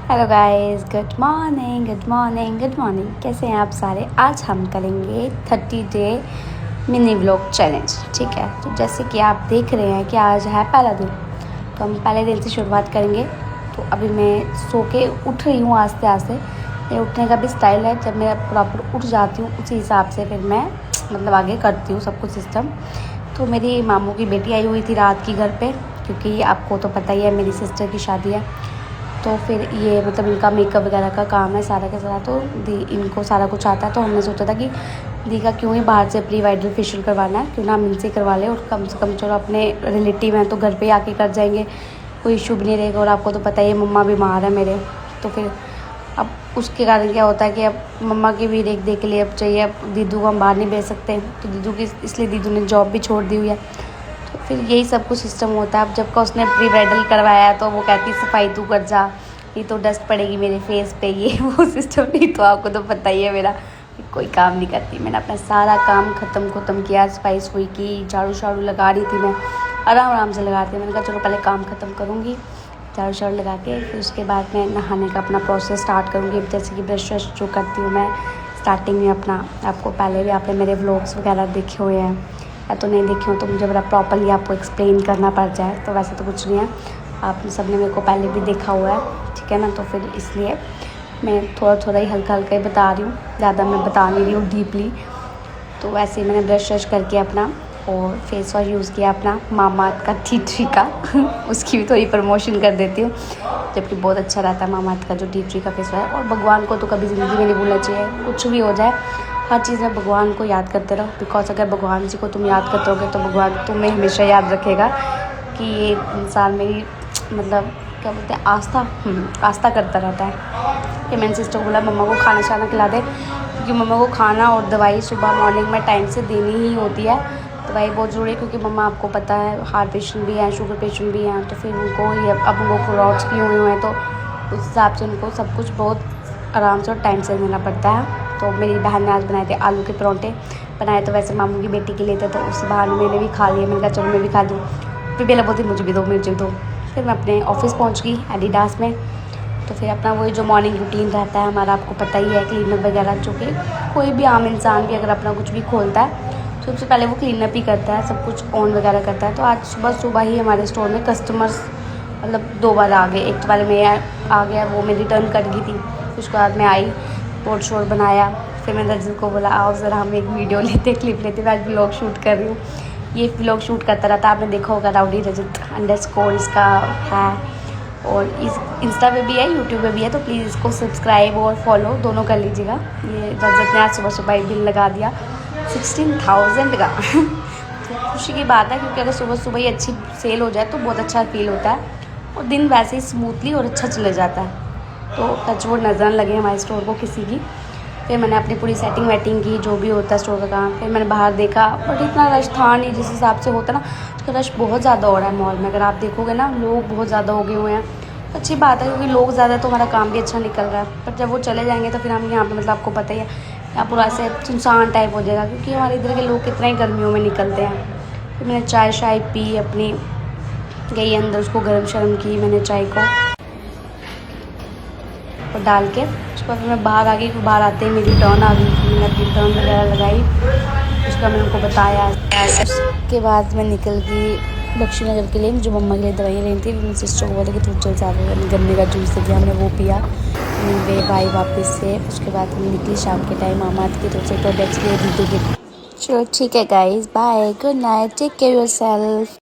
Hello guys, good morning good morning good morning. कैसे हैं आप सारे। आज हम करेंगे 30 डे मिनी व्लॉग चैलेंज। ठीक है, तो जैसे कि आप देख रहे हैं कि आज है पहला दिन, तो हम पहले दिन से शुरुआत करेंगे। तो अभी मैं सो के उठ रही हूँ आस्ते आस्ते। ये उठने का भी स्टाइल है, जब मैं प्रॉपर उठ जाती हूँ उसी हिसाब से फिर मैं आगे करती हूँ सब कुछ सिस्टम। तो मेरी मामू की बेटी आई हुई थी रात की घर पे, क्योंकि आपको तो पता ही है मेरी सिस्टर की शादी है। तो फिर ये इनका मेकअप वगैरह का काम है सारा का सारा, तो दी इनको सारा कुछ आता है। तो हमने सोचा था कि दी का क्यों ही बाहर से प्री ब्राइडल फेशियल करवाना है, क्यों ना हम इनसे करवा लें। और कम से कम चलो अपने रिलेटिव हैं तो घर पे आके कर जाएंगे, कोई इशू भी नहीं रहेगा। और आपको तो पता ही है मम्मा बीमार है मेरे, तो फिर अब उसके कारण क्या होता है कि अब मम्मा की भी देख देख के लिए अब चाहिए। अब दीदू को हम बाहर नहीं भेज सकते, तो दीदू की इसलिए दीदू ने जॉब भी छोड़ दी हुई है। तो फिर यही सब कुछ सिस्टम होता है। अब जब का उसने प्री ब्राइडल करवाया है तो वो कहती सफाई तू कर जा, ये तो डस्ट पड़ेगी मेरे फेस पे, ये वो सिस्टम। नहीं तो आपको तो पता ही है मेरा कोई काम नहीं करती। मैंने अपना सारा काम ख़त्म किया, सफाई सफाई की, झाड़ू शाड़ू लगा रही थी मैं, आराम से लगा रही थी। मैंने कहा चलो पहले काम ख़त्म करूँगी, झाड़ू शाड़ू लगा के फिर उसके बाद मैं नहाने का अपना प्रोसेस स्टार्ट करूँगी। जैसे कि ब्रश व्रश जो करती हूँ मैं स्टार्टिंग में अपना, आपको पहले भी आपने मेरे व्लॉग्स वगैरह देखे हुए हैं या तो नहीं देखे हो तो मुझे बड़ा प्रॉपर्ली आपको एक्सप्लेन करना पड़ जाए, तो वैसे तो कुछ नहीं है, आप सब ने मेरे को पहले भी देखा हुआ है। ठीक है ना, तो फिर इसलिए मैं थोड़ा ही हल्का ही बता रही हूँ, ज़्यादा मैं बता नहीं रही हूँ डीपली। तो वैसे ही मैंने ब्रश व्रश करके अपना और फेस वॉश यूज़ किया अपना मामाअर्थ का टी ट्री का उसकी भी थोड़ी प्रमोशन कर देती हूँ, जबकि बहुत अच्छा रहता है मामाअर्थ का जो टी ट्री का फेस वॉश है। और भगवान को तो कभी ज़िंदगी में नहीं भूलना चाहिए, कुछ भी हो जाए हर चीज़ में भगवान को याद करते रहो। बिकॉज अगर भगवान जी को तुम याद करते रहोगे तो भगवान तुम्हें हमेशा याद रखेगा कि ये इंसान मेरी क्या बोलते हैं आस्था करता रहता है। कि मैंने सिस्टर को बोला मम्मा को खाना शाना खिला दे, क्योंकि मम्मा को खाना और दवाई सुबह मॉर्निंग में टाइम से देनी ही होती है। दवाई बहुत ज़रूरी है, क्योंकि मम्मा आपको पता है हार्ट पेशेंट भी हैं, शुगर पेशेंट भी हैं। तो फिर उनको ये अब उनको क्लॉट्स भी हुए हैं, तो उस हिसाब से उनको सब कुछ बहुत आराम से और टाइम से देना पड़ता है। तो मेरी बहन ने आज बनाए थे आलू के परांठे बनाए, तो वैसे मामू की बेटी के लिए थे, तो उस बहाने मैंने भी खा लिया। मैंने कहा चलो मैं भी खा लूँ। फिर बेला बोलती मुझे भी दो। फिर मैं अपने ऑफिस पहुंच गई एडिडास में। तो फिर अपना वही जो मॉर्निंग रूटीन रहता है हमारा, आपको पता ही है, क्लीनअप वगैरह, जो कि कोई भी आम इंसान भी अगर अपना कुछ भी खोलता है तो सबसे पहले वो क्लीनअप ही करता है, सब कुछ ऑन वगैरह करता है। तो आज सुबह ही हमारे स्टोर में कस्टमर्स 2 बार आ गए। एक तो वाले में आ गया, वो मेरी टर्न कट गई थी। उसके बाद मैं आई, पोर्ट शोर बनाया। फिर मैंने रजत को बोला आओ ज़रा हम एक वीडियो लेते, क्लिप लेते। मैं आज व्लॉग शूट कर रही हूँ, ये व्लॉग शूट करता रहता, आपने देखा होगा राउडी रजत _ इसका है। और इस इंस्टा पे भी है, यूट्यूब पे भी है, तो प्लीज़ इसको सब्सक्राइब और फॉलो दोनों कर लीजिएगा। ये रजत ने आज सुबह ही बिल लगा दिया 16,000 का तो खुशी की बात है, क्योंकि अगर सुबह ही अच्छी सेल हो जाए तो बहुत अच्छा फील होता है और दिन वैसे ही स्मूथली और अच्छा चले जाता है। तो टचवुड नज़र लगे हमारे स्टोर को किसी की। फिर मैंने अपनी पूरी सेटिंग वेटिंग की, जो भी होता है स्टोर का काम। फिर मैंने बाहर देखा, बट इतना रश था नहीं जिस हिसाब से होता ना। तो रश बहुत ज़्यादा हो रहा है मॉल में, अगर आप देखोगे ना, लोग बहुत ज़्यादा हो गए हुए हैं। अच्छी बात है, क्योंकि लोग ज़्यादा तो हमारा काम भी अच्छा निकल रहा है। पर जब वो चले जाएंगे तो फिर हम यहाँ पे आपको पता ही है, यहाँ पूरा ऐसे सुनसान टाइप हो जाएगा, क्योंकि हमारे इधर के लोग कितना ही गर्मियों में निकलते हैं। फिर मैंने चाय शाय पी अपनी, गई अंदर, उसको गर्म शर्म की मैंने चाय को और डाल के। उसके बाद मैं बाहर आ गई। बाहर आते ही मेरी टर्न आ गई, मैंने अपनी टर्न वगैरह लगाई, उसका मैंने उनको बताया। उसके बाद मैं निकल गई लक्ष्मी नगर के लिए, जो मम्मा के लिए दवाइयाँ लेनी थी। मेरी सिस्टर को बोला कि थोड़ी जल्द आ गई, गन्ने का जूस दिया, हमने वो पिया, वे भाई वापस से। उसके बाद हम निकली शाम के टाइम मामाअर्थ की तरफ से प्रोडक्ट्स लिए दीदी के। चलो ठीक है guys, bye, good night, take care yourself.